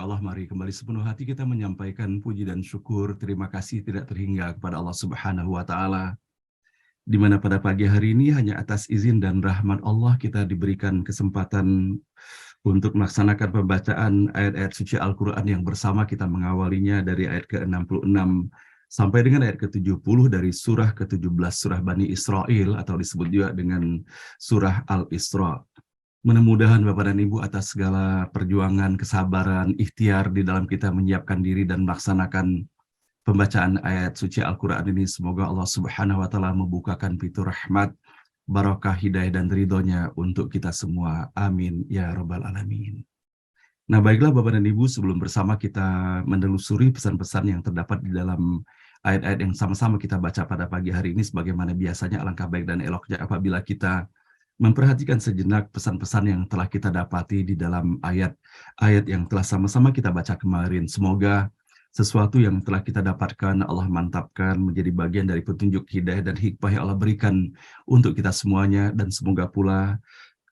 Allah, mari kembali sepenuh hati kita menyampaikan puji dan syukur, terima kasih tidak terhingga kepada Allah Subhanahu wa Ta'ala, di mana pada pagi hari ini hanya atas izin dan rahmat Allah kita diberikan kesempatan untuk melaksanakan pembacaan ayat-ayat suci Al-Quran yang bersama kita mengawalinya dari ayat ke-66 sampai dengan ayat ke-70 dari surah ke-17 surah Bani Israel, atau disebut juga dengan surah Al-Isra. Mudah-mudahan Bapak dan Ibu atas segala perjuangan, kesabaran, ikhtiar di dalam kita menyiapkan diri dan melaksanakan pembacaan ayat suci Al-Quran ini, semoga Allah Subhanahu wa Ta'ala membukakan pintu rahmat, barakah, hidayah, dan ridhonya untuk kita semua. Amin ya Rabbal Alamin. Nah, baiklah Bapak dan Ibu, sebelum bersama kita menelusuri pesan-pesan yang terdapat di dalam ayat-ayat yang sama-sama kita baca pada pagi hari ini, sebagaimana biasanya alangkah baik dan eloknya apabila kita memperhatikan sejenak pesan-pesan yang telah kita dapati di dalam ayat-ayat yang telah sama-sama kita baca kemarin. Semoga sesuatu yang telah kita dapatkan Allah mantapkan menjadi bagian dari petunjuk hidayah dan hikmah yang Allah berikan untuk kita semuanya, dan semoga pula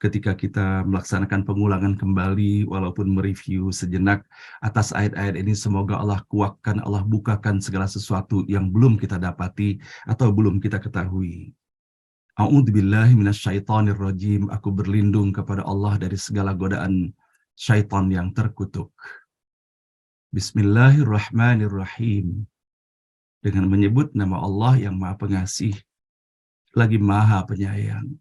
ketika kita melaksanakan pengulangan kembali walaupun mereview sejenak atas ayat-ayat ini, semoga Allah kuatkan, Allah bukakan segala sesuatu yang belum kita dapati atau belum kita ketahui. A'udzubillahi minasyaitonirrajim. Aku berlindung kepada Allah dari segala godaan syaitan yang terkutuk. Bismillahirrahmanirrahim. Dengan menyebut nama Allah yang Maha Pengasih, lagi Maha Penyayang.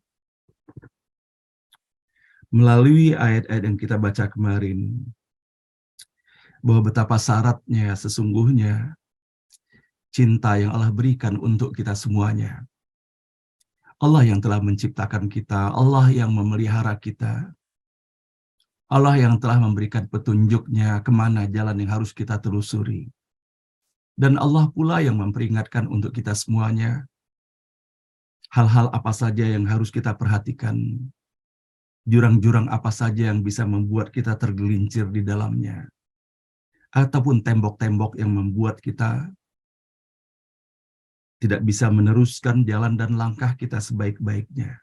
Melalui ayat-ayat yang kita baca kemarin, bahwa betapa syaratnya sesungguhnya cinta yang Allah berikan untuk kita semuanya. Allah yang telah menciptakan kita, Allah yang memelihara kita, Allah yang telah memberikan petunjuknya kemana jalan yang harus kita telusuri. Dan Allah pula yang memperingatkan untuk kita semuanya, hal-hal apa saja yang harus kita perhatikan, jurang-jurang apa saja yang bisa membuat kita tergelincir di dalamnya, ataupun tembok-tembok yang membuat kita tidak bisa meneruskan jalan dan langkah kita sebaik-baiknya.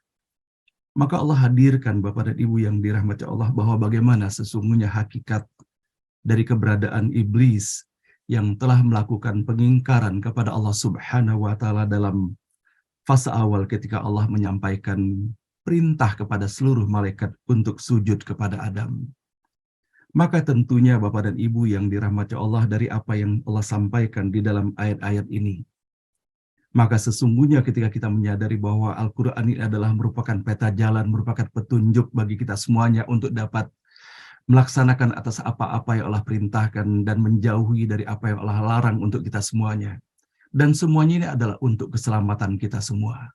Maka Allah hadirkan Bapak dan Ibu yang dirahmati Allah, bahwa bagaimana sesungguhnya hakikat dari keberadaan iblis yang telah melakukan pengingkaran kepada Allah Subhanahu wa Ta'ala dalam fase awal ketika Allah menyampaikan perintah kepada seluruh malaikat untuk sujud kepada Adam. Maka tentunya Bapak dan Ibu yang dirahmati Allah, dari apa yang Allah sampaikan di dalam ayat-ayat ini, maka sesungguhnya ketika kita menyadari bahwa Al-Quran ini adalah merupakan peta jalan, merupakan petunjuk bagi kita semuanya untuk dapat melaksanakan atas apa-apa yang Allah perintahkan dan menjauhi dari apa yang Allah larang untuk kita semuanya. Dan semuanya ini adalah untuk keselamatan kita semua.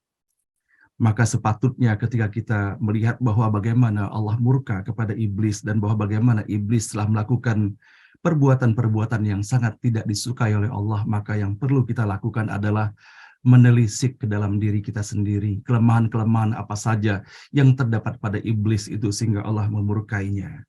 Maka sepatutnya ketika kita melihat bahwa bagaimana Allah murka kepada iblis dan bahwa bagaimana iblis telah melakukan perbuatan-perbuatan yang sangat tidak disukai oleh Allah, maka yang perlu kita lakukan adalah menelisik ke dalam diri kita sendiri, kelemahan-kelemahan apa saja yang terdapat pada iblis itu sehingga Allah memurkainya.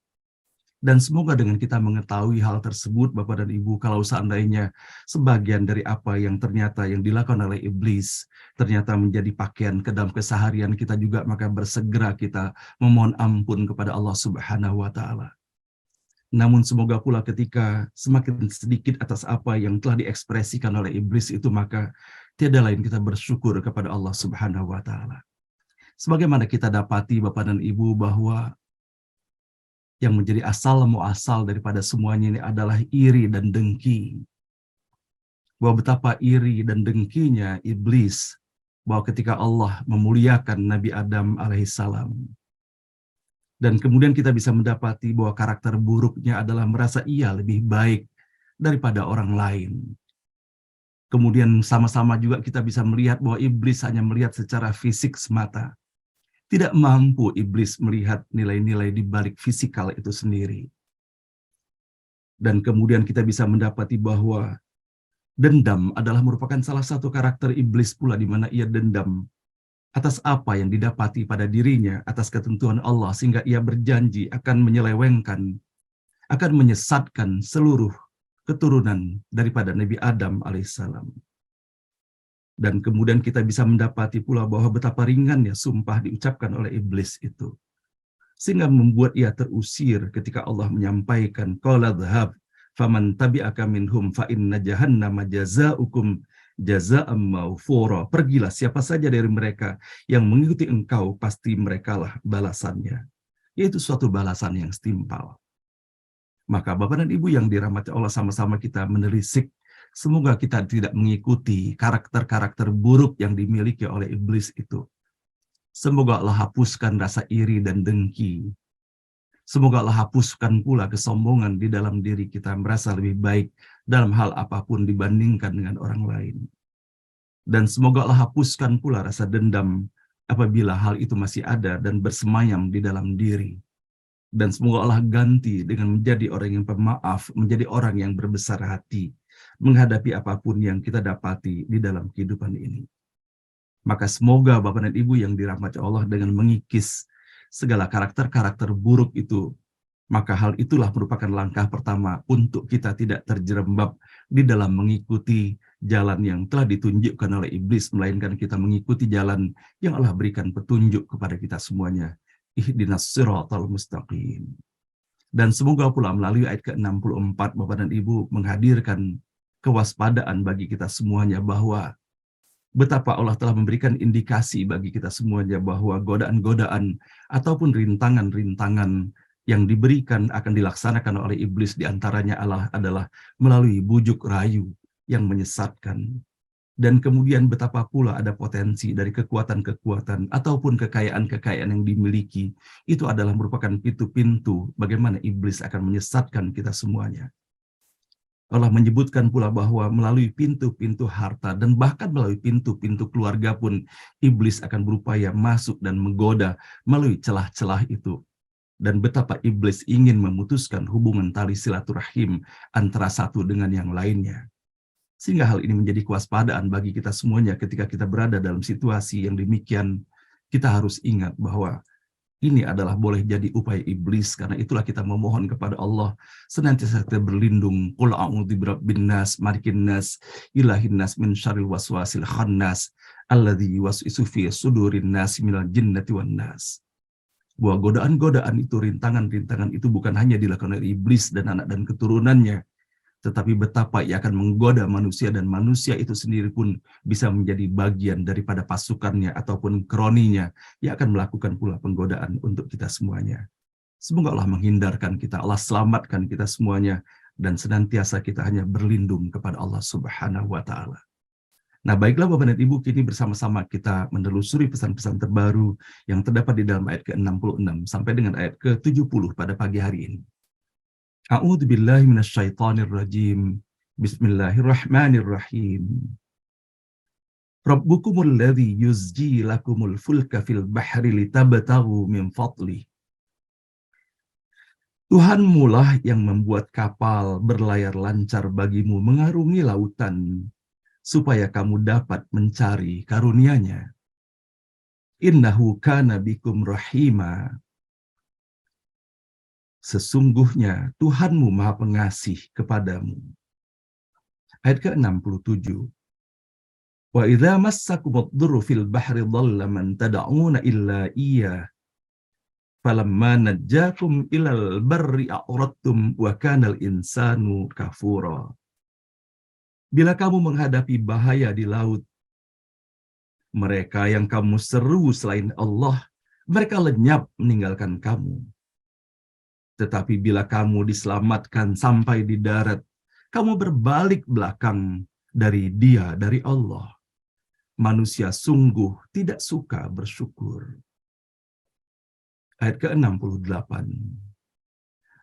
Dan semoga dengan kita mengetahui hal tersebut Bapak dan Ibu, kalau seandainya sebagian dari apa yang ternyata yang dilakukan oleh iblis ternyata menjadi pakaian ke dalam keseharian kita juga, maka bersegera kita memohon ampun kepada Allah Subhanahu wa Ta'ala. Namun semoga pula ketika semakin sedikit atas apa yang telah diekspresikan oleh iblis itu, maka tiada lain kita bersyukur kepada Allah Subhanahu wa Ta'ala. Sebagaimana kita dapati Bapak dan Ibu bahwa yang menjadi asal muasal daripada semuanya ini adalah iri dan dengki. Bahwa betapa iri dan dengkinya iblis, bahwa ketika Allah memuliakan Nabi Adam alaihissalam, dan kemudian kita bisa mendapati bahwa karakter buruknya adalah merasa ia lebih baik daripada orang lain. Kemudian sama-sama juga kita bisa melihat bahwa iblis hanya melihat secara fisik semata. Tidak mampu iblis melihat nilai-nilai di balik fisikal itu sendiri. Dan kemudian kita bisa mendapati bahwa dendam adalah merupakan salah satu karakter iblis pula, di mana ia dendam atas apa yang didapati pada dirinya atas ketentuan Allah, sehingga ia berjanji akan menyelewengkan, akan menyesatkan seluruh keturunan daripada Nabi Adam alaihissalam. Dan kemudian kita bisa mendapati pula bahwa betapa ringannya sumpah diucapkan oleh iblis itu. sehingga membuat ia terusir ketika Allah menyampaikan qala dhhab faman tabi'aka minhum fa inna jahannama jazaa'ukum jazaa'an mawfura. Pergilah siapa saja dari mereka yang mengikuti engkau, pasti merekalah balasannya, yaitu suatu balasan yang setimpal. Maka Bapak dan Ibu yang dirahmati Allah, sama-sama kita menelisik, semoga kita tidak mengikuti karakter-karakter buruk yang dimiliki oleh iblis itu. Semoga Allah hapuskan rasa iri dan dengki. Semoga Allah hapuskan pula kesombongan di dalam diri kita, merasa lebih baik dalam hal apapun dibandingkan dengan orang lain. Dan semoga Allah hapuskan pula rasa dendam apabila hal itu masih ada dan bersemayam di dalam diri. Dan semoga Allah ganti dengan menjadi orang yang pemaaf, menjadi orang yang berbesar hati, menghadapi apapun yang kita dapati di dalam kehidupan ini. Maka semoga Bapak dan Ibu yang dirahmati Allah, dengan mengikis segala karakter-karakter buruk itu, maka hal itulah merupakan langkah pertama untuk kita tidak terjerembab di dalam mengikuti jalan yang telah ditunjukkan oleh iblis, melainkan kita mengikuti jalan yang Allah berikan petunjuk kepada kita semuanya. Ihdinas siratal mustaqim. Dan semoga pula melalui ayat ke-64 Bapak dan Ibu menghadirkan kewaspadaan bagi kita semuanya, bahwa betapa Allah telah memberikan indikasi bagi kita semuanya bahwa godaan-godaan ataupun rintangan-rintangan yang diberikan akan dilaksanakan oleh iblis, diantaranya adalah melalui bujuk rayu yang menyesatkan. Dan kemudian betapa pula ada potensi dari kekuatan-kekuatan ataupun kekayaan-kekayaan yang dimiliki, itu adalah merupakan pintu-pintu bagaimana iblis akan menyesatkan kita semuanya. Allah menyebutkan pula bahwa melalui pintu-pintu harta dan bahkan melalui pintu-pintu keluarga pun iblis akan berupaya masuk dan menggoda melalui celah-celah itu. Dan betapa iblis ingin memutuskan hubungan tali silaturahim antara satu dengan yang lainnya. Sehingga hal ini menjadi kewaspadaan bagi kita semuanya ketika kita berada dalam situasi yang demikian. Kita harus ingat bahwa ini adalah boleh jadi upaya iblis, karena itulah kita memohon kepada Allah senantiasa kita berlindung. Qul a'udzu birabbin nas, malikin nas, ilahin nas, min syarril waswasil khannas, alladzi yuwaswisu fi sudurin nas minal jinnati wan nas. Bahwa godaan-godaan itu, rintangan-rintangan itu bukan hanya dilakukan oleh iblis dan anak dan keturunannya, tetapi betapa ia akan menggoda manusia, dan manusia itu sendiri pun bisa menjadi bagian daripada pasukannya ataupun kroninya yang akan melakukan pula penggodaan untuk kita semuanya. Semoga Allah menghindarkan kita, Allah selamatkan kita semuanya, dan senantiasa kita hanya berlindung kepada Allah Subhanahu wa Ta'ala. Nah, baiklah Bapak dan Ibu, kini bersama-sama kita menelusuri pesan-pesan terbaru yang terdapat di dalam ayat ke-66 sampai dengan ayat ke-70 pada pagi hari ini. A'udzu billahi minasyaitonir rajim. Bismillahirrahmanirrahim. Rabbukumul ladzi yuzji lakumul fulka fil bahri litabtaghu min fadlih. Tuhanmu lah yang membuat kapal berlayar lancar bagimu mengarungi lautan, supaya kamu dapat mencari karunia-Nya. Innahu kana bikum rahima. Sesungguhnya Tuhanmu Maha Pengasih kepadamu. Ayat ke-67. Wa idza massakumud durru fil bahri dhalla man tad'una illa iyyah. Falamma najjakum ilal barri a'radtum wa kanal insanu kafura. Bila kamu menghadapi bahaya di laut, mereka yang kamu seru selain Allah, mereka lenyap meninggalkan kamu. Tetapi bila kamu diselamatkan sampai di darat, kamu berbalik belakang dari Dia, dari Allah. Manusia sungguh tidak suka bersyukur. Ayat ke-68.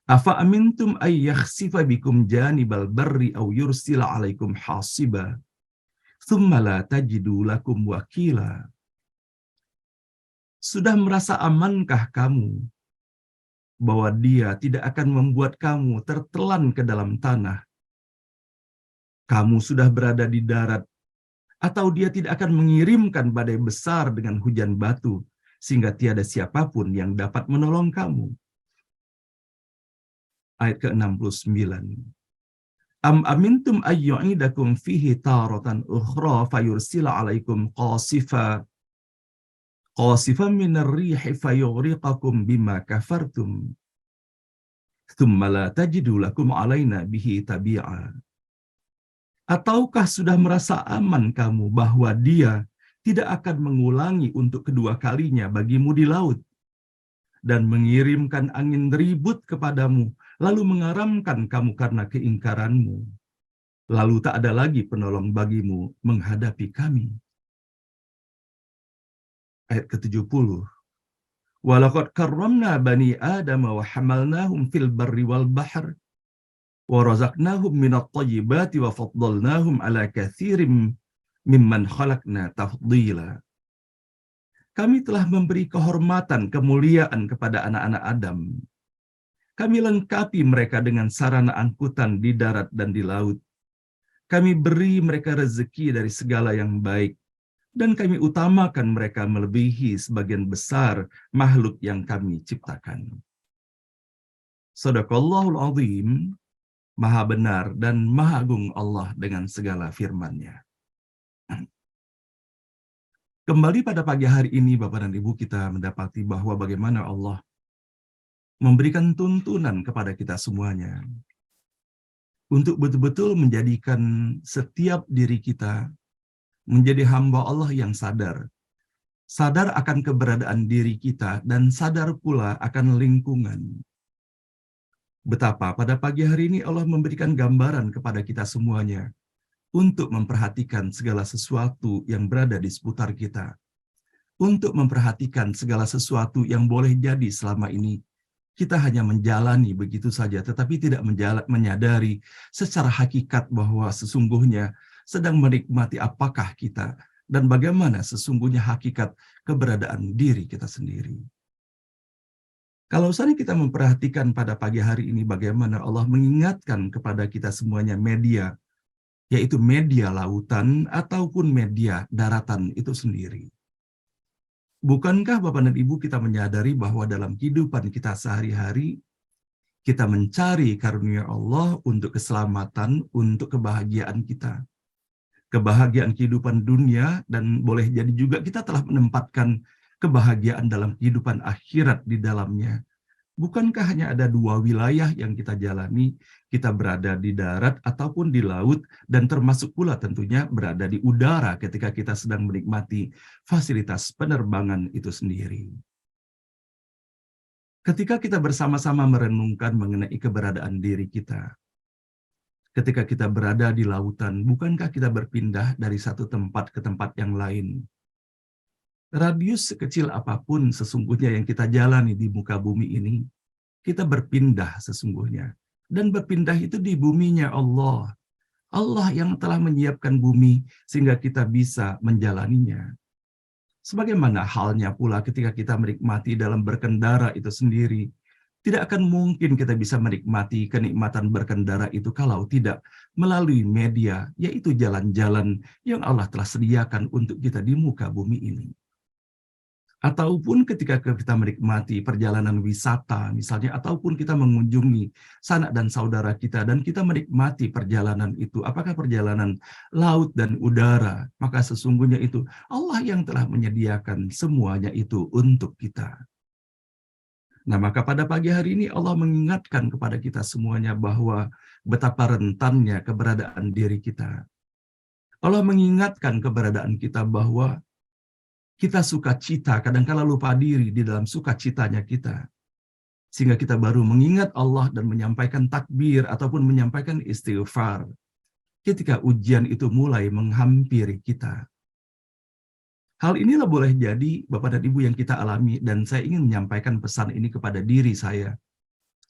Afa amintum ay yakhsifa bikum janibal barri aw yursila alaikum hasiba thumma la tajidu lakum wakila. Sudah merasa amankah kamu bahwa Dia tidak akan membuat kamu tertelan ke dalam tanah? Kamu sudah berada di darat, atau Dia tidak akan mengirimkan badai besar dengan hujan batu sehingga tiada siapapun yang dapat menolong kamu? Ayat ke-69. Am amintum ayyu'idakum fihi taratan ukhra fayursila alaikum qasifa qasifan minar rihi fayughriqakum bima kafartum thumma la tajidu lakum alaina bihi tabi'a. Ataukah sudah merasa aman kamu bahwa dia tidak akan mengulangi untuk kedua kalinya bagimu di laut dan mengirimkan angin ribut kepadamu, lalu mengaramkan kamu karena keingkaranmu. Lalu tak ada lagi penolong bagimu menghadapi kami. Ayat ke-70. Walaqad karramna bani Adam wa hamalnahum fil barri wal bahr wa razaqnahum minat thayyibati wa faddalnahum ala katsirin mimman khalaqna tafdila. Kami telah memberi kehormatan, kemuliaan kepada anak-anak Adam. Kami lengkapi mereka dengan sarana angkutan di darat dan di laut. Kami beri mereka rezeki dari segala yang baik, dan kami utamakan mereka melebihi sebagian besar makhluk yang kami ciptakan. Shadaqallahul Azim, Maha benar dan Maha agung Allah dengan segala firman-Nya. Kembali pada pagi hari ini, Bapak dan Ibu, kita mendapati bahwa bagaimana Allah memberikan tuntunan kepada kita semuanya untuk betul-betul menjadikan setiap diri kita menjadi hamba Allah yang sadar. Sadar akan keberadaan diri kita dan sadar pula akan lingkungan. Betapa pada pagi hari ini Allah memberikan gambaran kepada kita semuanya untuk memperhatikan segala sesuatu yang berada di seputar kita. Untuk memperhatikan segala sesuatu yang boleh jadi selama ini kita hanya menjalani begitu saja, tetapi tidak menyadari secara hakikat bahwa sesungguhnya sedang menikmati apakah kita dan bagaimana sesungguhnya hakikat keberadaan diri kita sendiri. Kalau saja kita memperhatikan pada pagi hari ini bagaimana Allah mengingatkan kepada kita semuanya media, yaitu media lautan ataupun media daratan itu sendiri. Bukankah Bapak dan Ibu kita menyadari bahwa dalam kehidupan kita sehari-hari, kita mencari karunia Allah untuk keselamatan, untuk kebahagiaan kita. Kebahagiaan kehidupan dunia, dan boleh jadi juga kita telah menempatkan kebahagiaan dalam kehidupan akhirat di dalamnya. Bukankah hanya ada dua wilayah yang kita jalani, kita berada di darat ataupun di laut, dan termasuk pula tentunya berada di udara ketika kita sedang menikmati fasilitas penerbangan itu sendiri. Ketika kita bersama-sama merenungkan mengenai keberadaan diri kita, ketika kita berada di lautan, bukankah kita berpindah dari satu tempat ke tempat yang lain? Radius sekecil apapun sesungguhnya yang kita jalani di muka bumi ini, kita berpindah sesungguhnya. Dan berpindah itu di buminya Allah. Allah yang telah menyiapkan bumi sehingga kita bisa menjalaninya. Sebagaimana halnya pula ketika kita menikmati dalam berkendara itu sendiri, tidak akan mungkin kita bisa menikmati kenikmatan berkendara itu kalau tidak melalui media, yaitu jalan-jalan yang Allah telah sediakan untuk kita di muka bumi ini. Ataupun ketika kita menikmati perjalanan wisata misalnya, ataupun kita mengunjungi sanak dan saudara kita dan kita menikmati perjalanan itu, apakah perjalanan laut dan udara, maka sesungguhnya itu Allah yang telah menyediakan semuanya itu untuk kita. Nah, maka pada pagi hari ini Allah mengingatkan kepada kita semuanya bahwa betapa rentannya keberadaan diri kita. Allah mengingatkan keberadaan kita bahwa kita sukacita, kadang-kala lupa diri di dalam sukacitanya kita. Sehingga kita baru mengingat Allah dan menyampaikan takbir ataupun menyampaikan istighfar ketika ujian itu mulai menghampiri kita. Hal inilah boleh jadi Bapak dan Ibu yang kita alami, dan saya ingin menyampaikan pesan ini kepada diri saya.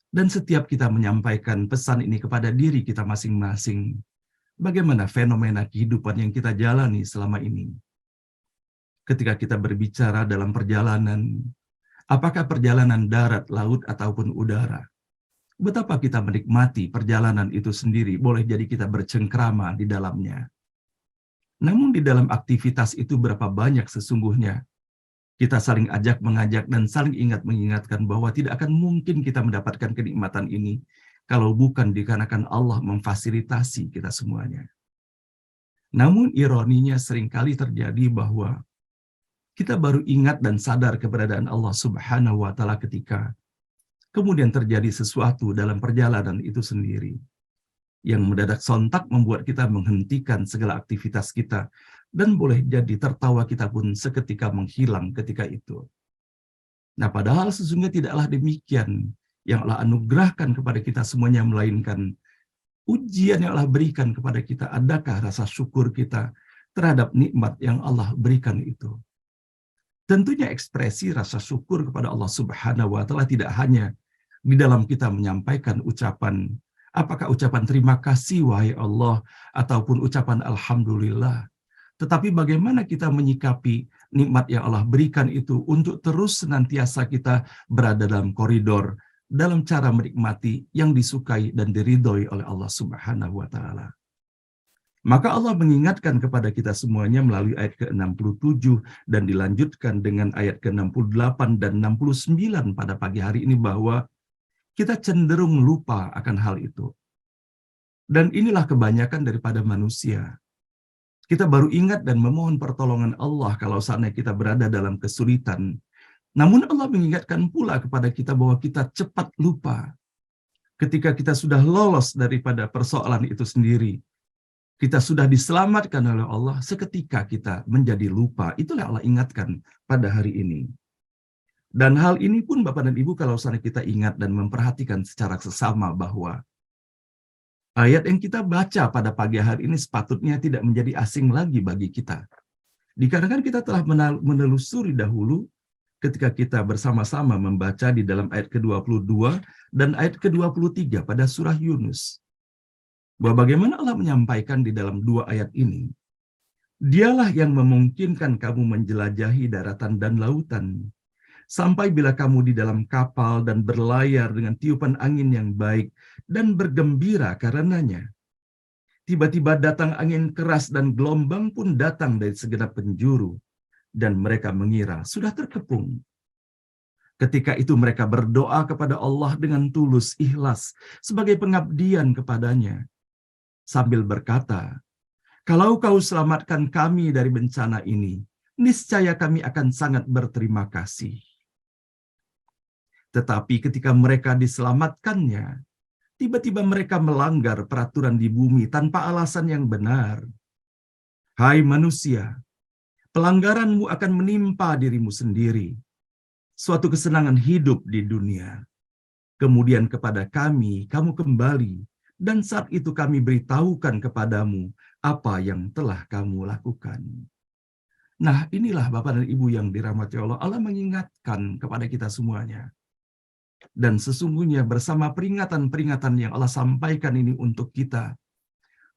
Dan setiap kita menyampaikan pesan ini kepada diri kita masing-masing. Bagaimana fenomena kehidupan yang kita jalani selama ini? Ketika kita berbicara dalam perjalanan, apakah perjalanan darat, laut, ataupun udara? Betapa kita menikmati perjalanan itu sendiri, boleh jadi kita bercengkrama di dalamnya. Namun di dalam aktivitas itu berapa banyak sesungguhnya kita saling ajak mengajak dan saling ingat mengingatkan bahwa tidak akan mungkin kita mendapatkan kenikmatan ini kalau bukan dikarenakan Allah memfasilitasi kita semuanya. Namun ironinya seringkali terjadi bahwa kita baru ingat dan sadar keberadaan Allah Subhanahu wa Ta'ala ketika kemudian terjadi sesuatu dalam perjalanan itu sendiri yang mendadak sontak membuat kita menghentikan segala aktivitas kita, dan boleh jadi tertawa kita pun seketika menghilang ketika itu. Nah, padahal sesungguhnya tidaklah demikian yang Allah anugerahkan kepada kita semuanya, melainkan ujian yang Allah berikan kepada kita. Adakah rasa syukur kita terhadap nikmat yang Allah berikan itu? Tentunya ekspresi rasa syukur kepada Allah Subhanahu wa Ta'ala tidak hanya di dalam kita menyampaikan ucapan, apakah ucapan terima kasih wahai Allah ataupun ucapan alhamdulillah, tetapi bagaimana kita menyikapi nikmat yang Allah berikan itu untuk terus senantiasa kita berada dalam koridor, dalam cara menikmati yang disukai dan diridhoi oleh Allah Subhanahu wa Ta'ala. Maka Allah mengingatkan kepada kita semuanya melalui ayat ke-67 dan dilanjutkan dengan ayat ke-68 dan 69 pada pagi hari ini, bahwa kita cenderung lupa akan hal itu. Dan inilah kebanyakan daripada manusia. Kita baru ingat dan memohon pertolongan Allah kalau saatnya kita berada dalam kesulitan. Namun Allah mengingatkan pula kepada kita bahwa kita cepat lupa. Ketika kita sudah lolos daripada persoalan itu sendiri, kita sudah diselamatkan oleh Allah, seketika kita menjadi lupa. Itulah Allah ingatkan pada hari ini. Dan hal ini pun Bapak dan Ibu, kalau misalnya kita ingat dan memperhatikan secara sesama, bahwa ayat yang kita baca pada pagi hari ini sepatutnya tidak menjadi asing lagi bagi kita. Dikarenakan kita telah menelusuri dahulu ketika kita bersama-sama membaca di dalam ayat ke-22 dan ayat ke-23 pada surah Yunus. Bahwa bagaimana Allah menyampaikan di dalam dua ayat ini, Dialah yang memungkinkan kamu menjelajahi daratan dan lautan, sampai bila kamu di dalam kapal dan berlayar dengan tiupan angin yang baik dan bergembira karenanya. Tiba-tiba datang angin keras dan gelombang pun datang dari segenap penjuru, dan mereka mengira sudah terkepung. Ketika itu mereka berdoa kepada Allah dengan tulus ikhlas sebagai pengabdian kepadanya, sambil berkata, "Kalau kau selamatkan kami dari bencana ini, niscaya kami akan sangat berterima kasih." Tetapi ketika mereka diselamatkannya, tiba-tiba mereka melanggar peraturan di bumi tanpa alasan yang benar. Hai manusia, pelanggaranmu akan menimpa dirimu sendiri. Suatu kesenangan hidup di dunia. Kemudian kepada kami kamu kembali, dan saat itu kami beritahukan kepadamu apa yang telah kamu lakukan. Nah, inilah Bapak dan Ibu yang dirahmati Allah. Allah mengingatkan kepada kita semuanya. Dan sesungguhnya bersama peringatan-peringatan yang Allah sampaikan ini untuk kita,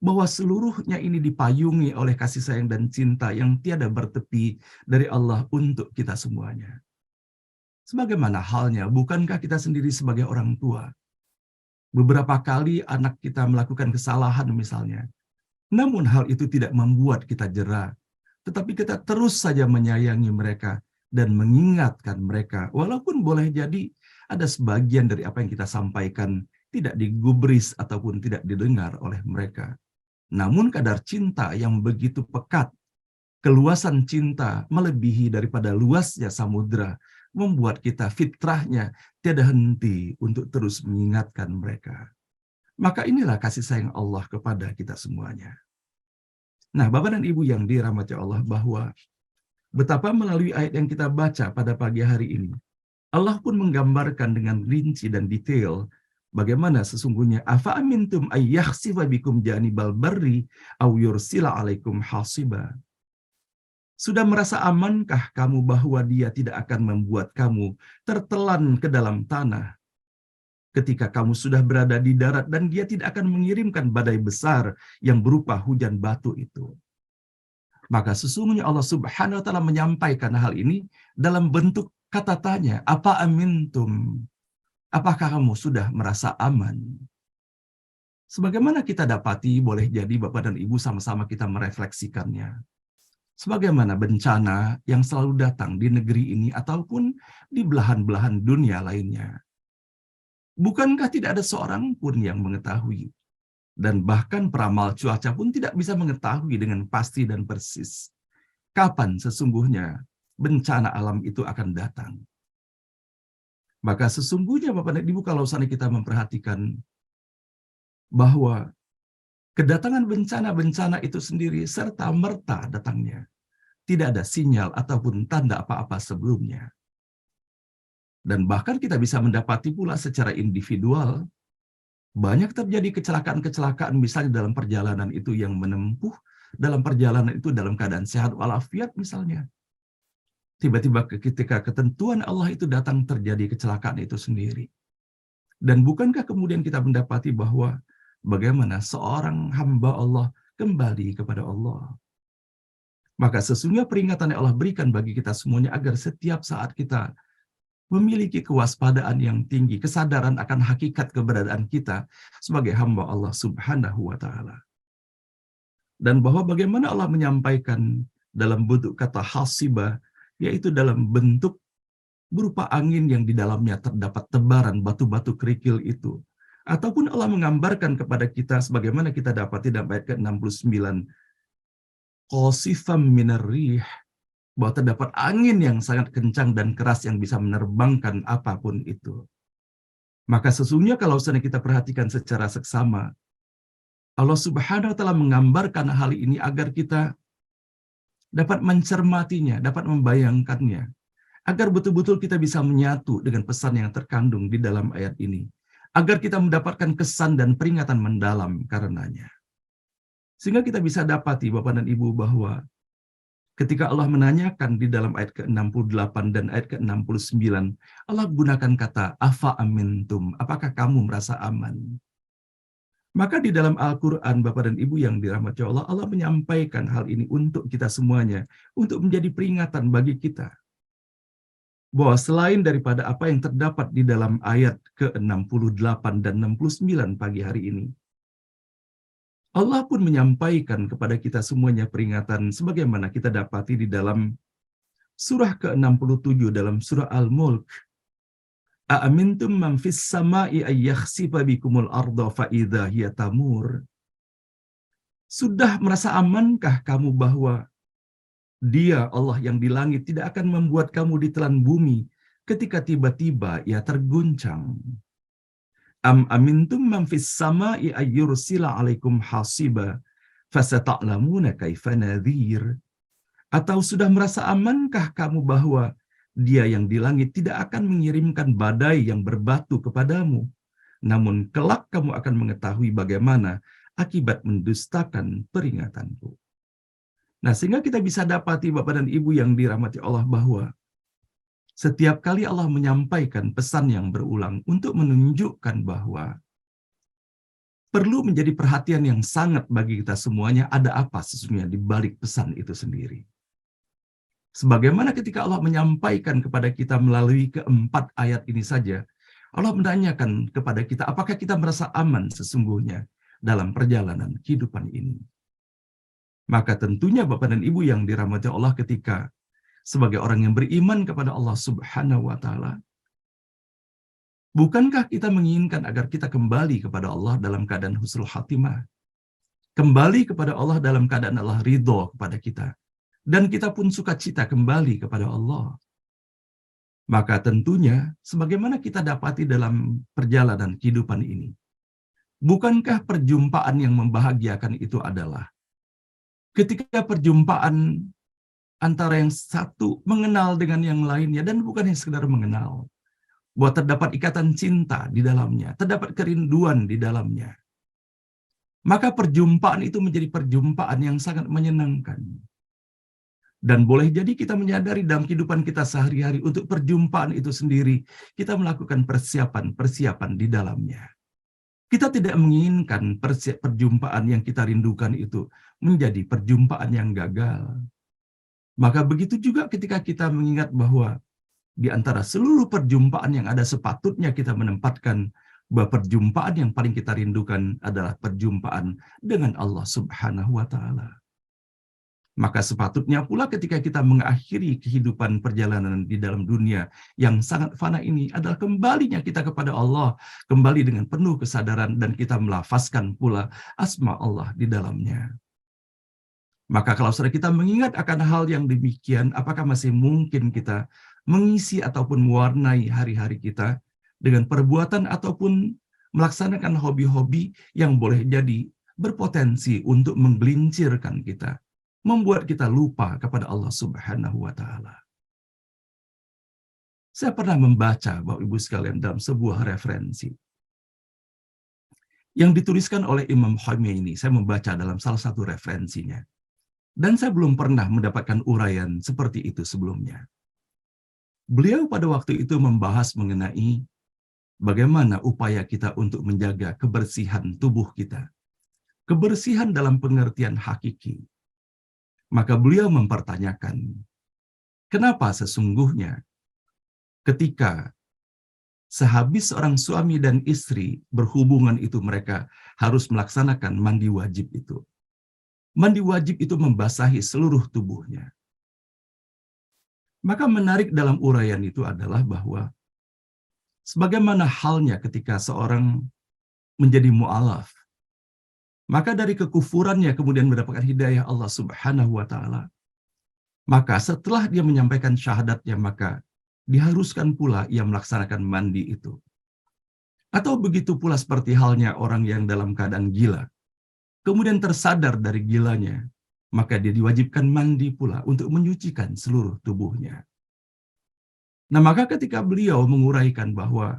bahwa seluruhnya ini dipayungi oleh kasih sayang dan cinta yang tiada bertepi dari Allah untuk kita semuanya. Sebagaimana halnya, bukankah kita sendiri sebagai orang tua? Beberapa kali anak kita melakukan kesalahan misalnya, namun hal itu tidak membuat kita jera, tetapi kita terus saja menyayangi mereka dan mengingatkan mereka, walaupun boleh jadi ada sebagian dari apa yang kita sampaikan tidak digubris ataupun tidak didengar oleh mereka. Namun kadar cinta yang begitu pekat, keluasan cinta melebihi daripada luasnya samudra, membuat kita fitrahnya tiada henti untuk terus mengingatkan mereka. Maka inilah kasih sayang Allah kepada kita semuanya. Nah, Bapak dan Ibu yang dirahmati Allah, bahwa betapa melalui ayat yang kita baca pada pagi hari ini, Allah pun menggambarkan dengan rinci dan detail bagaimana sesungguhnya afa amintum ayyakhsifa bikum janibal barri aw yursila alaikum hasiba. Sudah merasa amankah kamu bahwa Dia tidak akan membuat kamu tertelan ke dalam tanah ketika kamu sudah berada di darat, dan Dia tidak akan mengirimkan badai besar yang berupa hujan batu itu? Maka sesungguhnya Allah Subhanahu wa Ta'ala menyampaikan hal ini dalam bentuk kata tanya, apa amintum? Apakah kamu sudah merasa aman? Sebagaimana kita dapati, boleh jadi Bapak dan Ibu sama-sama kita merefleksikannya. Sebagaimana bencana yang selalu datang di negeri ini ataupun di belahan-belahan dunia lainnya. Bukankah tidak ada seorang pun yang mengetahui, dan bahkan peramal cuaca pun tidak bisa mengetahui dengan pasti dan persis kapan sesungguhnya bencana alam itu akan datang. Maka sesungguhnya Bapak dan Ibu, kalau sana kita memperhatikan bahwa kedatangan bencana-bencana itu sendiri serta-merta datangnya. Tidak ada sinyal ataupun tanda apa-apa sebelumnya. Dan bahkan kita bisa mendapati pula secara individual, banyak terjadi kecelakaan-kecelakaan misalnya dalam perjalanan itu yang menempuh, dalam perjalanan itu dalam keadaan sehat walafiat misalnya. Tiba-tiba ketika ketentuan Allah itu datang terjadi kecelakaan itu sendiri. Dan bukankah kemudian kita mendapati bahwa bagaimana seorang hamba Allah kembali kepada Allah. Maka sesungguhnya peringatan yang Allah berikan bagi kita semuanya agar setiap saat kita memiliki kewaspadaan yang tinggi, kesadaran akan hakikat keberadaan kita sebagai hamba Allah Subhanahu wa Ta'ala. Dan bahwa bagaimana Allah menyampaikan dalam bentuk kata hasibah, yaitu dalam bentuk berupa angin yang di dalamnya terdapat tebaran batu-batu kerikil itu. Ataupun Allah menggambarkan kepada kita sebagaimana kita dapati dalam ayat ke-69, qasifam minar rih, bahwa terdapat angin yang sangat kencang dan keras yang bisa menerbangkan apapun itu. Maka sesungguhnya kalau kita perhatikan secara seksama, Allah Subhanahu wa Ta'ala menggambarkan hal ini agar kita dapat mencermatinya, dapat membayangkannya, agar betul-betul kita bisa menyatu dengan pesan yang terkandung di dalam ayat ini, agar kita mendapatkan kesan dan peringatan mendalam karenanya. Sehingga kita bisa dapati Bapak dan Ibu bahwa ketika Allah menanyakan di dalam ayat ke-68 dan ayat ke-69, Allah gunakan kata afa amintum, apakah kamu merasa aman? Maka di dalam Al-Quran, Bapak dan Ibu yang dirahmati Allah, Allah menyampaikan hal ini untuk kita semuanya, untuk menjadi peringatan bagi kita. Bahwa selain daripada apa yang terdapat di dalam ayat ke-68 dan 69 pagi hari ini, Allah pun menyampaikan kepada kita semuanya peringatan sebagaimana kita dapati di dalam surah ke-67 dalam surah Al-Mulk. A'amintum man fis sama'i ayyakhsifa bikumul arda fa idza hiya tamur. Sudah merasa amankah kamu bahwa Dia Allah yang di langit tidak akan membuat kamu ditelan bumi ketika tiba-tiba ia terguncang? Am amintum man fis sama'i ayyursila 'alaikum hasiba fasata'lamuna kaifa nadhir. Atau sudah merasa amankah kamu bahwa Dia yang di langit tidak akan mengirimkan badai yang berbatu kepadamu, namun kelak kamu akan mengetahui bagaimana akibat mendustakan peringatanku. Nah, sehingga kita bisa dapati Bapak dan Ibu yang dirahmati Allah bahwa setiap kali Allah menyampaikan pesan yang berulang untuk menunjukkan bahwa perlu menjadi perhatian yang sangat bagi kita semuanya, ada apa sesungguhnya di balik pesan itu sendiri. Sebagaimana ketika Allah menyampaikan kepada kita melalui keempat ayat ini saja, Allah menanyakan kepada kita, apakah kita merasa aman sesungguhnya dalam perjalanan kehidupan ini. Maka tentunya Bapak dan Ibu yang dirahmati Allah, ketika sebagai orang yang beriman kepada Allah Subhanahu wa Ta'ala, bukankah kita menginginkan agar kita kembali kepada Allah dalam keadaan husnul khatimah? Kembali kepada Allah dalam keadaan Allah ridho kepada kita. Dan kita pun sukacita kembali kepada Allah. Maka tentunya, sebagaimana kita dapati dalam perjalanan kehidupan ini, bukankah perjumpaan yang membahagiakan itu adalah ketika perjumpaan antara yang satu mengenal dengan yang lainnya, dan bukan hanya sekedar mengenal, bahwa terdapat ikatan cinta di dalamnya, terdapat kerinduan di dalamnya. Maka perjumpaan itu menjadi perjumpaan yang sangat menyenangkan. Dan boleh jadi kita menyadari dalam kehidupan kita sehari-hari untuk perjumpaan itu sendiri, kita melakukan persiapan di dalamnya. Kita tidak menginginkan perjumpaan yang kita rindukan itu menjadi perjumpaan yang gagal. Maka begitu juga ketika kita mengingat bahwa di antara seluruh perjumpaan yang ada sepatutnya kita menempatkan bahwa perjumpaan yang paling kita rindukan adalah perjumpaan dengan Allah Subhanahu wa Ta'ala. Maka sepatutnya pula ketika kita mengakhiri kehidupan perjalanan di dalam dunia yang sangat fana ini adalah kembalinya kita kepada Allah, kembali dengan penuh kesadaran dan kita melafazkan pula asma Allah di dalamnya. Maka kalau saudara kita mengingat akan hal yang demikian, apakah masih mungkin kita mengisi ataupun mewarnai hari-hari kita dengan perbuatan ataupun melaksanakan hobi-hobi yang boleh jadi berpotensi untuk menggelincirkan kita, membuat kita lupa kepada Allah Subhanahu wa Ta'ala. Saya pernah membaca, Bapak Ibu sekalian, dalam sebuah referensi yang dituliskan oleh Imam Khomeini. Saya membaca dalam salah satu referensinya. Dan saya belum pernah mendapatkan uraian seperti itu sebelumnya. Beliau pada waktu itu membahas mengenai bagaimana upaya kita untuk menjaga kebersihan tubuh kita. Kebersihan dalam pengertian hakiki. Maka beliau mempertanyakan, kenapa sesungguhnya ketika sehabis seorang suami dan istri berhubungan itu mereka harus melaksanakan mandi wajib itu. Mandi wajib itu membasahi seluruh tubuhnya. Maka menarik dalam uraian itu adalah bahwa sebagaimana halnya ketika seorang menjadi mu'alaf, maka dari kekufurannya kemudian mendapatkan hidayah Allah Subhanahu wa Ta'ala. Maka setelah dia menyampaikan syahadatnya, maka diharuskan pula ia melaksanakan mandi itu. Atau begitu pula seperti halnya orang yang dalam keadaan gila, kemudian tersadar dari gilanya, maka dia diwajibkan mandi pula untuk menyucikan seluruh tubuhnya. Nah, maka ketika beliau menguraikan bahwa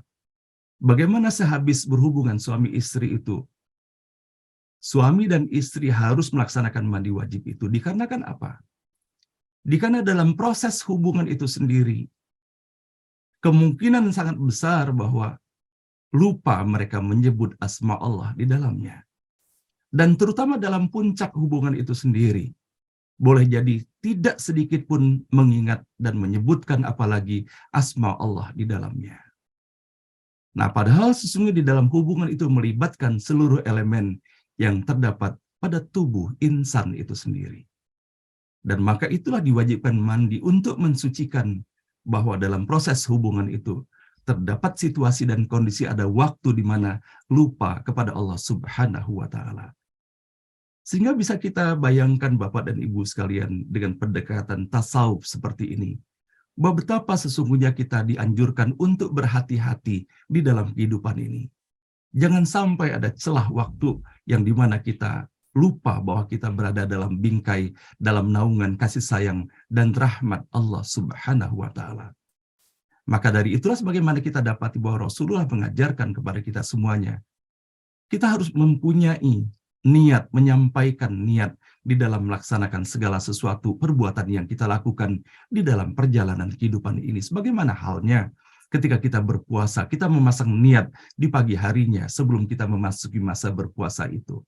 bagaimana sehabis berhubungan suami istri itu, suami dan istri harus melaksanakan mandi wajib itu, dikarenakan apa? Dikarenakan dalam proses hubungan itu sendiri, kemungkinan sangat besar bahwa lupa mereka menyebut asma Allah di dalamnya. Dan terutama dalam puncak hubungan itu sendiri, boleh jadi tidak sedikit pun mengingat dan menyebutkan apalagi asma Allah di dalamnya. Nah, padahal sesungguhnya di dalam hubungan itu melibatkan seluruh elemen yang terdapat pada tubuh insan itu sendiri. Dan maka itulah diwajibkan mandi untuk mensucikan bahwa dalam proses hubungan itu terdapat situasi dan kondisi, ada waktu di mana lupa kepada Allah Subhanahu wa Ta'ala. Sehingga bisa kita bayangkan Bapak dan Ibu sekalian dengan pendekatan tasawuf seperti ini, bahwa betapa sesungguhnya kita dianjurkan untuk berhati-hati di dalam kehidupan ini. Jangan sampai ada celah waktu yang dimana kita lupa bahwa kita berada dalam bingkai, dalam naungan kasih sayang dan rahmat Allah Subhanahu wa Ta'ala. Maka dari itulah sebagaimana kita dapati bahwa Rasulullah mengajarkan kepada kita semuanya, kita harus mempunyai niat, menyampaikan niat di dalam melaksanakan segala sesuatu perbuatan yang kita lakukan di dalam perjalanan kehidupan ini. Sebagaimana halnya ketika kita berpuasa, kita memasang niat di pagi harinya sebelum kita memasuki masa berpuasa itu.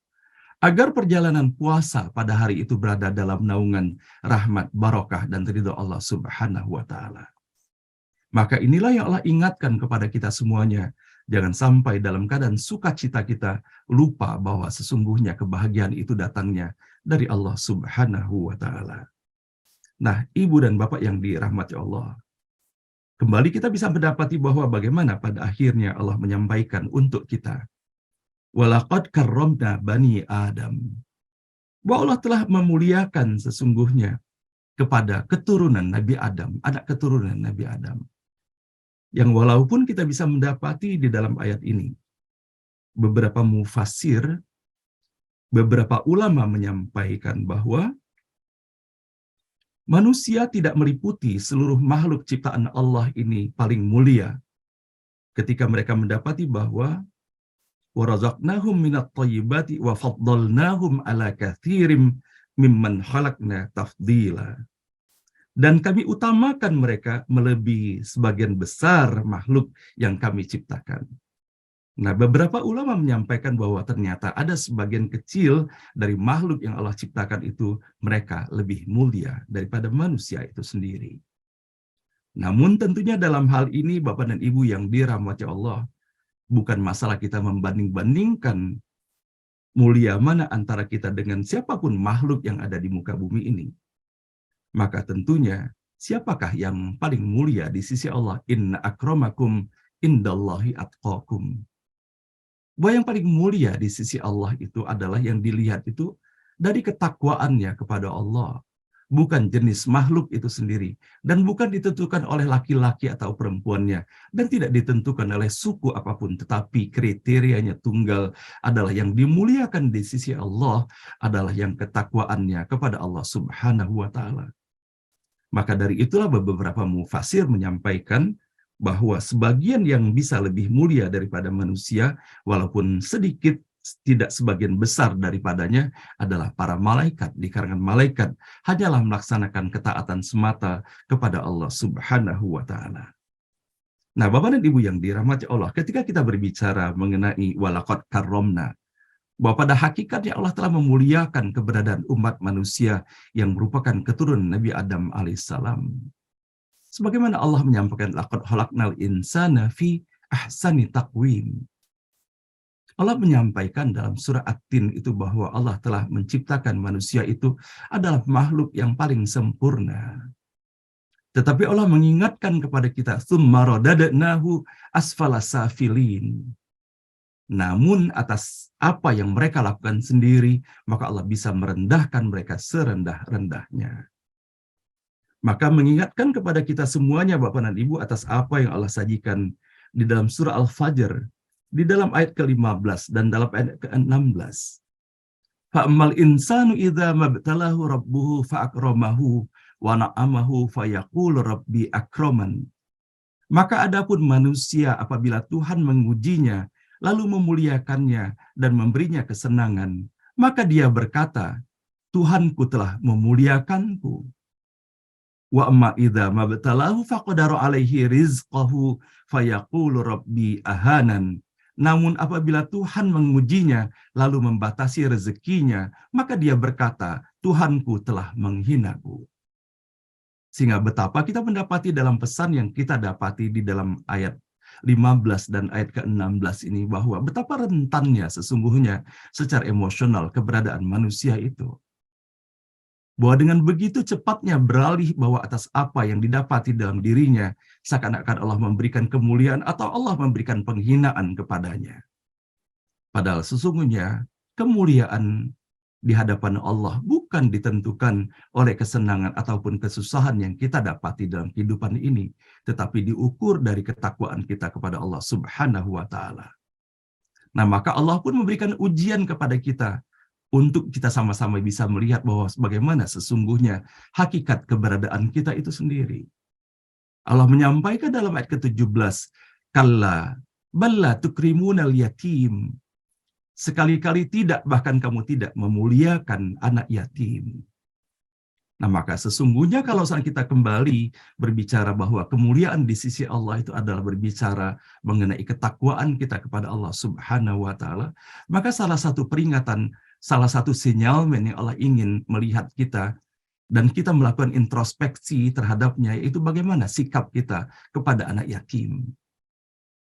Agar perjalanan puasa pada hari itu berada dalam naungan rahmat, barokah, dan ridho Allah Subhanahu wa Ta'ala. Maka inilah yang Allah ingatkan kepada kita semuanya. Jangan sampai dalam keadaan sukacita kita lupa bahwa sesungguhnya kebahagiaan itu datangnya dari Allah Subhanahu wa Ta'ala. Nah, Ibu dan Bapak yang dirahmati Allah, kembali kita bisa mendapati bahwa bagaimana pada akhirnya Allah menyampaikan untuk kita, walaqad karramna bani Adam, bahwa Allah telah memuliakan sesungguhnya kepada keturunan Nabi Adam, anak keturunan Nabi Adam. Yang walaupun kita bisa mendapati di dalam ayat ini, beberapa mufassir, beberapa ulama menyampaikan bahwa manusia tidak meliputi seluruh makhluk ciptaan Allah ini paling mulia ketika mereka mendapati bahwa warazaqnahum minat thayyibati wa faddalnahum ala katsirim mimman khalaqna tafdila. Dan kami utamakan mereka melebihi sebagian besar makhluk yang kami ciptakan. Nah, beberapa ulama menyampaikan bahwa ternyata ada sebagian kecil dari makhluk yang Allah ciptakan itu, mereka lebih mulia daripada manusia itu sendiri. Namun tentunya dalam hal ini, Bapak dan Ibu yang dirahmati Allah, bukan masalah kita membanding-bandingkan mulia mana antara kita dengan siapapun makhluk yang ada di muka bumi ini. Maka tentunya siapakah yang paling mulia di sisi Allah? Inna akramakum indallahi atqakum. Bahwa yang paling mulia di sisi Allah itu adalah yang dilihat itu dari ketakwaannya kepada Allah. Bukan jenis makhluk itu sendiri, dan bukan ditentukan oleh laki-laki atau perempuannya, dan tidak ditentukan oleh suku apapun, tetapi kriterianya tunggal adalah yang dimuliakan di sisi Allah adalah yang ketakwaannya kepada Allah Subhanahu wa Ta'ala. Maka dari itulah beberapa mufasir menyampaikan bahwa sebagian yang bisa lebih mulia daripada manusia, walaupun sedikit, tidak sebagian besar daripadanya adalah para malaikat. Di kalangan malaikat hanyalah melaksanakan ketaatan semata kepada Allah Subhanahu wa Ta'ala. Nah, Bapak dan Ibu yang dirahmati Allah, ketika kita berbicara mengenai walaqad karramna, bahwa pada hakikatnya Allah telah memuliakan keberadaan umat manusia yang merupakan keturunan Nabi Adam alaihissalam. Sebagaimana Allah menyampaikan laqad khalaqnal insana fi ahsani taqwim. Allah menyampaikan dalam surah At-Tin itu bahwa Allah telah menciptakan manusia itu adalah makhluk yang paling sempurna. Tetapi Allah mengingatkan kepada kita, tsumma radadnahu asfala safilin. Namun atas apa yang mereka lakukan sendiri, maka Allah bisa merendahkan mereka serendah-rendahnya. Maka mengingatkan kepada kita semuanya Bapak dan Ibu atas apa yang Allah sajikan di dalam surah Al-Fajr, di dalam ayat ke-15 dan dalam ayat ke-16. Fa'ammal insanu idza mabtalahu rabbuhu fa'akramahu wa na'amahu fayaqulu rabbi akraman. Maka adapun manusia apabila Tuhan mengujinya, lalu memuliakannya dan memberinya kesenangan, maka dia berkata, Tuhanku telah memuliakanku. Wa amma idza mabtalahu faqadara alaihi rizqahu fayaqulu rabbi ahanan. Namun apabila Tuhan mengujinya lalu membatasi rezekinya, maka dia berkata, Tuhanku telah menghinaku. Sehingga betapa kita mendapati dalam pesan yang kita dapati di dalam ayat 15 dan ayat ke-16 ini, bahwa betapa rentannya sesungguhnya secara emosional keberadaan manusia itu. Bahwa dengan begitu cepatnya beralih bahwa atas apa yang didapati dalam dirinya, seakan-akan Allah memberikan kemuliaan atau Allah memberikan penghinaan kepadanya. Padahal sesungguhnya kemuliaan di hadapan Allah bukan ditentukan oleh kesenangan ataupun kesusahan yang kita dapati dalam kehidupan ini, tetapi diukur dari ketakwaan kita kepada Allah Subhanahu wa Ta'ala. Nah, maka Allah pun memberikan ujian kepada kita untuk kita sama-sama bisa melihat bahwa bagaimana sesungguhnya hakikat keberadaan kita itu sendiri. Allah menyampaikan dalam ayat ke-17, kalla balla tukrimunal yatim. Sekali-kali tidak, bahkan kamu tidak memuliakan anak yatim. Nah, maka sesungguhnya kalau saat kita kembali berbicara bahwa kemuliaan di sisi Allah itu adalah berbicara mengenai ketakwaan kita kepada Allah Subhanahu wa Ta'ala, maka salah satu peringatan, salah satu sinyalmen yang Allah ingin melihat kita dan kita melakukan introspeksi terhadapnya, yaitu bagaimana sikap kita kepada anak yatim.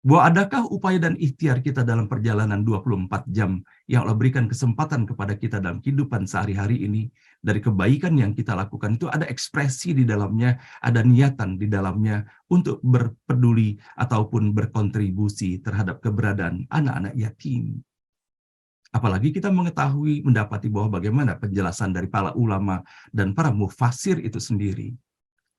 Bahwa adakah upaya dan ikhtiar kita dalam perjalanan 24 jam yang Allah berikan kesempatan kepada kita dalam kehidupan sehari-hari ini, dari kebaikan yang kita lakukan itu ada ekspresi di dalamnya, ada niatan di dalamnya untuk berpeduli ataupun berkontribusi terhadap keberadaan anak-anak yatim. Apalagi kita mengetahui, mendapati bahwa bagaimana penjelasan dari para ulama dan para mufasir itu sendiri.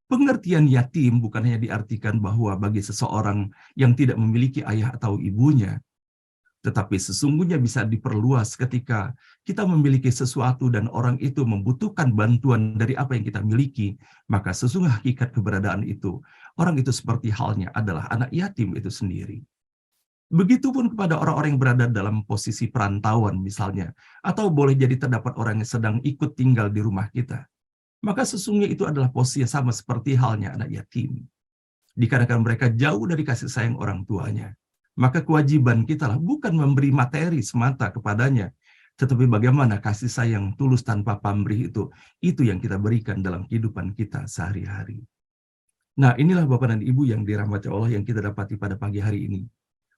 Pengertian yatim bukan hanya diartikan bahwa bagi seseorang yang tidak memiliki ayah atau ibunya, tetapi sesungguhnya bisa diperluas ketika kita memiliki sesuatu dan orang itu membutuhkan bantuan dari apa yang kita miliki, maka sesungguhnya hakikat keberadaan itu, orang itu seperti halnya adalah anak yatim itu sendiri. Begitupun kepada orang-orang yang berada dalam posisi perantauan misalnya, atau boleh jadi terdapat orang yang sedang ikut tinggal di rumah kita. Maka sesungguhnya itu adalah posisi yang sama seperti halnya anak yatim. Dikarenakan mereka jauh dari kasih sayang orang tuanya, maka kewajiban kita lah bukan memberi materi semata kepadanya, tetapi bagaimana kasih sayang tulus tanpa pamrih itu yang kita berikan dalam kehidupan kita sehari-hari. Nah, inilah Bapak dan Ibu yang dirahmati Allah yang kita dapati pada pagi hari ini.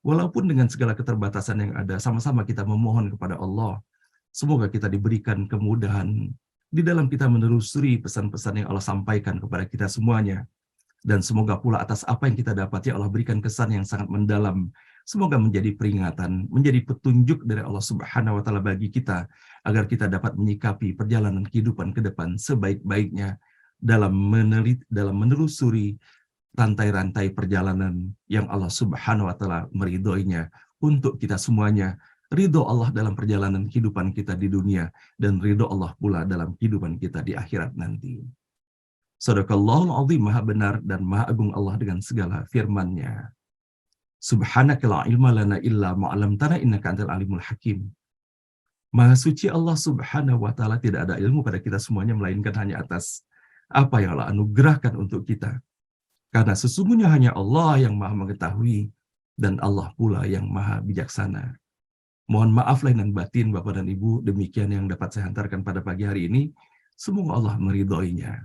Walaupun dengan segala keterbatasan yang ada, sama-sama kita memohon kepada Allah, semoga kita diberikan kemudahan di dalam kita menelusuri pesan-pesan yang Allah sampaikan kepada kita semuanya. Dan semoga pula atas apa yang kita dapati Allah berikan kesan yang sangat mendalam Semoga menjadi peringatan, menjadi petunjuk dari Allah Subhanahu wa taala bagi kita agar kita dapat menyikapi perjalanan kehidupan ke depan sebaik-baiknya dalam menelusuri rantai-rantai perjalanan yang Allah Subhanahu wa taala meridhoinya untuk kita semuanya. Ridho Allah dalam perjalanan kehidupan kita di dunia dan ridho Allah pula dalam kehidupan kita di akhirat nanti. Shadaqallahul azim, maha benar dan maha agung Allah dengan segala firman-Nya. Subhanaka la ilma lana illa ma 'allamtana innaka antal alimul hakim. Maha suci Allah Subhanahu wa taala, tidak ada ilmu pada kita semuanya melainkan hanya atas apa yang Allah anugerahkan untuk kita. Karena sesungguhnya hanya Allah yang maha mengetahui dan Allah pula yang maha bijaksana. Mohon maaf lahir dan batin Bapak dan Ibu, demikian yang dapat saya hantarkan pada pagi hari ini. Semoga Allah meridhoinya.